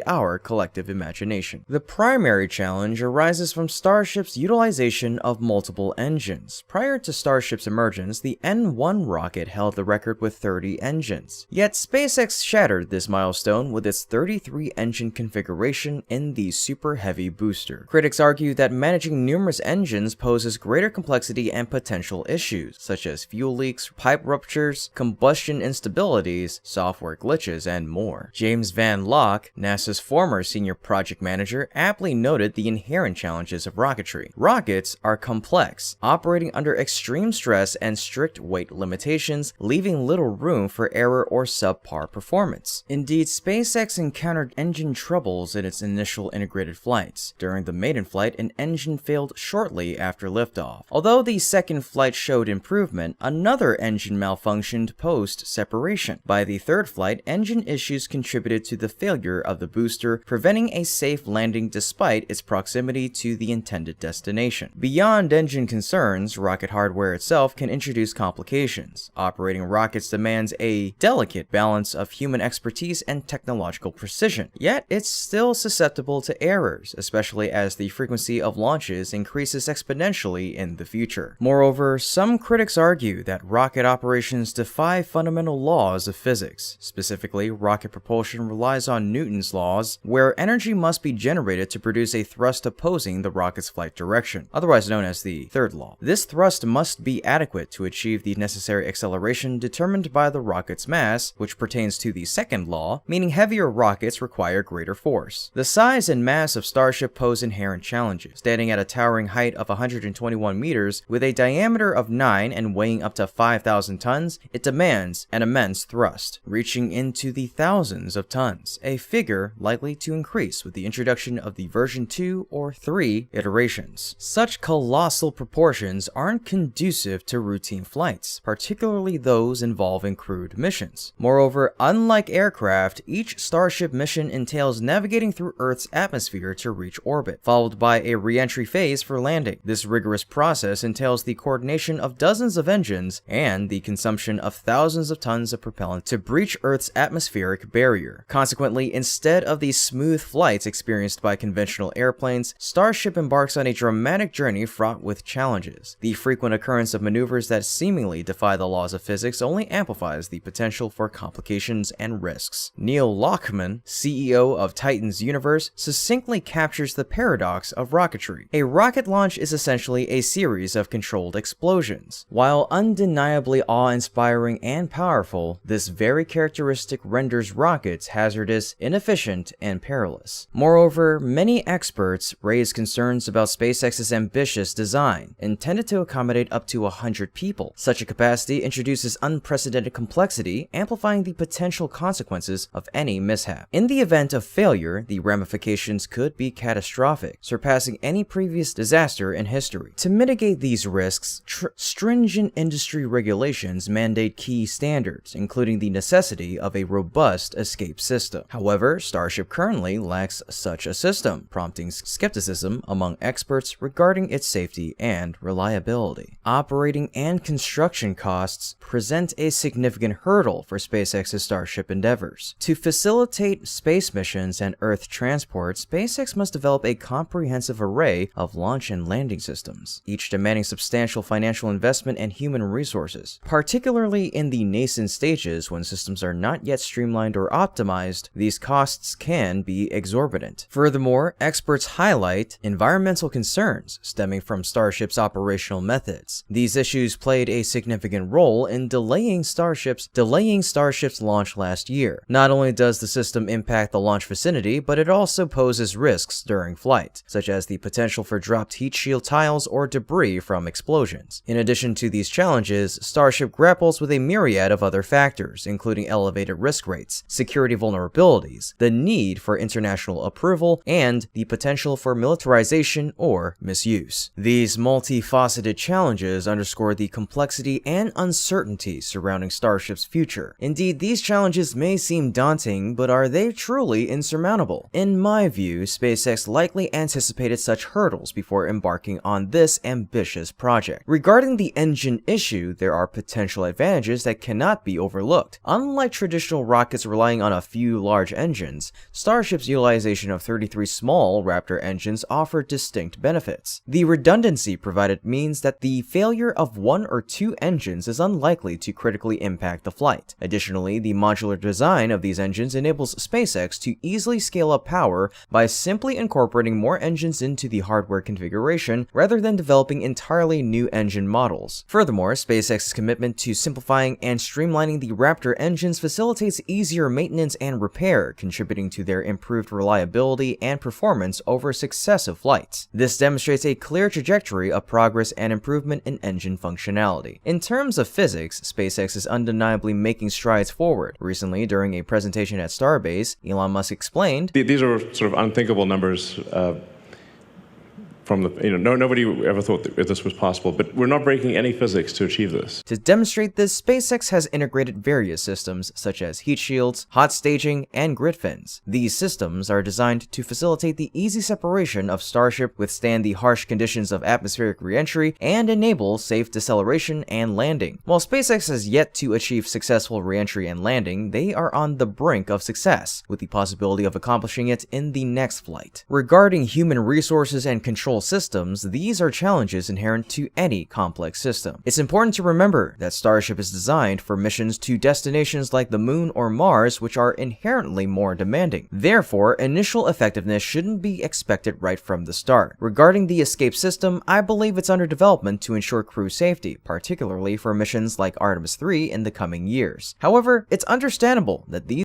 our collective imagination. The primary challenge arises from Starship's utilization of multiple engines. Prior to Starship's emergence, the N1 rocket held the record with 30 engines. Yet SpaceX shattered this milestone with its 33-engine configuration in the Super Heavy booster. Critics argue that managing numerous engines poses greater complexity and potential issues, such as fuel leaks, pipe ruptures, combustion instabilities, software glitches, and more. James Van Locke, NASA's former senior project manager, aptly noted the inherent challenges of rocketry. Rockets are complex, operating under extreme stress and strict weight limitations, leaving little room for error or subpar performance. Indeed, SpaceX encountered engine troubles in its initial integrated flights. During the maiden flight, an engine failed shortly after liftoff. Although the second flight showed improvement, another engine malfunctioned post-separation. By the third flight, engine issues contributed to the failure of the booster, preventing a safe landing despite its proximity to the intended destination. Beyond engine concerns, rocket hardware itself can introduce complications. Operating rockets demands a delicate balance of human expertise and technological precision, yet it's still susceptible to errors, especially as the frequency of launches increases exponentially in the future. Moreover, some critics argue that rocket operations defy fundamental laws of physics. Specifically, rocket propulsion relies on Newton's laws, where energy must be generated to produce a thrust opposing the rocket's flight direction, otherwise known as the third law. This thrust must be adequate to achieve the necessary acceleration determined by the rocket's mass, which pertains to the second law, meaning heavier rockets require greater force. The size and mass of Starship pose inherent challenges. Standing at a towering height of 121 meters, with a diameter of 9 and weighing up to 5,000 tons, it demands an immense thrust, reaching into the thousands of tons, a figure likely to increase with the introduction of the version 2 or 3 iterations. Such colossal proportions aren't conducive to routine flights, particularly those involving crewed missions. Moreover, unlike aircraft, each Starship mission entails navigating through Earth's atmosphere to reach orbit, followed by a re-entry phase for landing. This rigorous process entails the coordination of dozens of engines and the consumption of thousands of tons of propellant to breach Earth's atmospheric barrier. Consequently, instead of the smooth flights experienced by conventional airplanes, Starship embarks on a dramatic journey fraught with challenges. The frequent occurrence of maneuvers that seemingly defy the laws of physics only amplifies the potential for complications and risks. Neil Lachman, CEO of Titan's Universe, succinctly captures the paradox of rocketry. A rocket launch is essentially a series of controlled explosions. While undeniably awe-inspiring and powerful, this very characteristic renders rockets hazardous, inefficient, and perilous. Moreover, many experts raise concerns about SpaceX's ambitious design, intended to accommodate up to 100 people. Such a capacity introduces unprecedented complexity, amplifying the potential consequences of any mishap. In the event of failure, the ramifications could be catastrophic, surpassing any previous disaster in history. To mitigate these risks, stringent industry regulations mandate key standards, including the necessity of a robust escape system. However, Starship currently lacks such a system, prompting skepticism among experts regarding its safety and reliability. Operating and construction costs present a significant hurdle for SpaceX's Starship endeavors. To facilitate space missions and Earth transport, SpaceX must develop a comprehensive array of launch and landing systems, each demanding substantial financial investment and human resources. Particularly in the nascent stages, when systems are not yet streamlined or optimized, these costs can be exorbitant. Furthermore, experts highlight environmental concerns stemming from Starship's operational methods. These issues played a significant role in delaying Starship's launch last year. Not only does the system impact the launch vicinity, but it also poses risks during flight, such as the potential for dropped heat shield tiles or debris from explosions. In addition to these challenges, Starship grapples with a myriad of other factors, including elevated risk rates, security vulnerabilities, the need for international approval, and the potential for militarization or misuse. These multifaceted challenges underscore the complexity and uncertainty surrounding Starship's future. Indeed, these challenges may seem daunting, but are they truly insurmountable? In my view, SpaceX likely anticipated such hurdles before embarking on this ambitious project. Regarding the engine issue, there are potential advantages that cannot be overlooked. Unlike traditional rockets relying on a few large engines, engines, Starship's utilization of 33 small Raptor engines offer distinct benefits. The redundancy provided means that the failure of one or two engines is unlikely to critically impact the flight. Additionally, the modular design of these engines enables SpaceX to easily scale up power by simply incorporating more engines into the hardware configuration rather than developing entirely new engine models. Furthermore, SpaceX's commitment to simplifying and streamlining the Raptor engines facilitates easier maintenance and repair, contributing to their improved reliability and performance over successive flights. This demonstrates a clear trajectory of progress and improvement in engine functionality. In terms of physics, SpaceX is undeniably making strides forward. Recently, during a presentation at Starbase, Elon Musk explained, "These are sort of unthinkable numbers from the, nobody ever thought that this was possible, but we're not breaking any physics to achieve this." To demonstrate this, SpaceX has integrated various systems such as heat shields, hot staging, and grid fins. These systems are designed to facilitate the easy separation of Starship, withstand the harsh conditions of atmospheric re-entry, and enable safe deceleration and landing. While SpaceX has yet to achieve successful re-entry and landing, they are on the brink of success, with the possibility of accomplishing it in the next flight. Regarding human resources and control systems, these are challenges inherent to any complex system. It's important to remember that Starship is designed for missions to destinations like the Moon or Mars, which are inherently more demanding. Therefore, initial effectiveness shouldn't be expected right from the start. Regarding the escape system, I believe it's under development to ensure crew safety, particularly for missions like Artemis 3 in the coming years. However, it's understandable that these